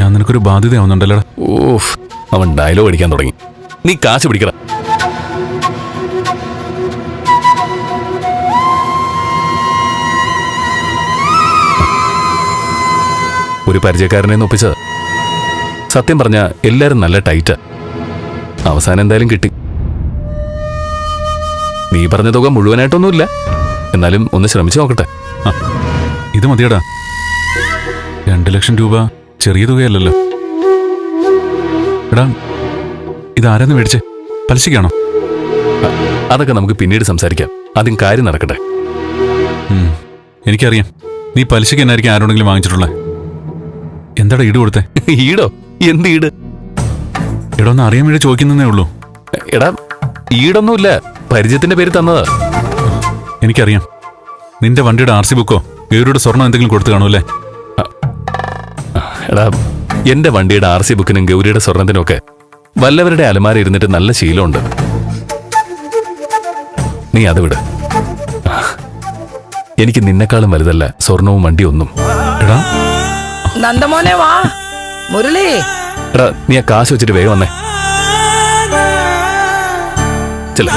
ഞാൻ നിനക്കൊരു ബാധ്യതയാവുന്നുണ്ടല്ലോടാ. ഓഫ്, അവൻ ഡയലോഗ് അടിക്കാൻ തുടങ്ങി. നീ കാശ് പിടിക്കട. ഒരു പരിചയക്കാരനെ ഒപ്പിച്ചത്. സത്യം പറഞ്ഞ എല്ലാരും നല്ല ടൈറ്റാ. അവസാനം എന്തായാലും കിട്ടി. നീ പറഞ്ഞ തുക മുഴുവനായിട്ടൊന്നുമില്ല, എന്നാലും ഒന്ന് ശ്രമിച്ചു നോക്കട്ടെ. ഇത് മതിയടാ. 2 ലക്ഷം രൂപ ചെറിയ തുകയല്ലല്ലോ. എടാ, ഇതാരാന്ന് മേടിച്ചേ? പലിശയ്ക്കാണോ? അതൊക്കെ നമുക്ക് പിന്നീട് സംസാരിക്കാം. ആദ്യം കാര്യം നടക്കട്ടെ. എനിക്കറിയാം, നീ പലിശയ്ക്ക് എന്നായിരിക്കും ആരോടെങ്കിലും വാങ്ങിച്ചിട്ടുള്ളത്. എന്താടാ ഈട് കൊടുത്തേ? ഈടോ? എന്ത് ഈട്? എടാ, ഒന്ന് അറിയാൻ വേണ്ടി ചോദിക്കുന്നേ ഉള്ളൂ. എടാ, ഈടൊന്നുമില്ല, പരിചയത്തിന്റെ പേര് തന്നതാ. എനിക്കറിയാം, നിന്റെ വണ്ടിയുടെ RC ബുക്കോ ഗൗരിയുടെ സ്വർണം എന്തെങ്കിലും കൊടുത്തു കാണുമല്ലേ? എടാ, എന്റെ വണ്ടിയുടെ RC ബുക്കിനും ഗൗരിയുടെ സ്വർണത്തിനും ഒക്കെ വല്ലവരുടെ അലമാര ഇരുന്നിട്ട് നല്ല ശീലമുണ്ട്. നീ അത് വിട്. എനിക്ക് നിന്നെക്കാളും വലുതല്ല സ്വർണവും വണ്ടിയൊന്നും. എടാ നന്ദമോനെ വാ. മുരളി, എടാ, നീ ആ കാശ് വെച്ചിട്ട് വേഗം വന്നേ. ചെല്ല.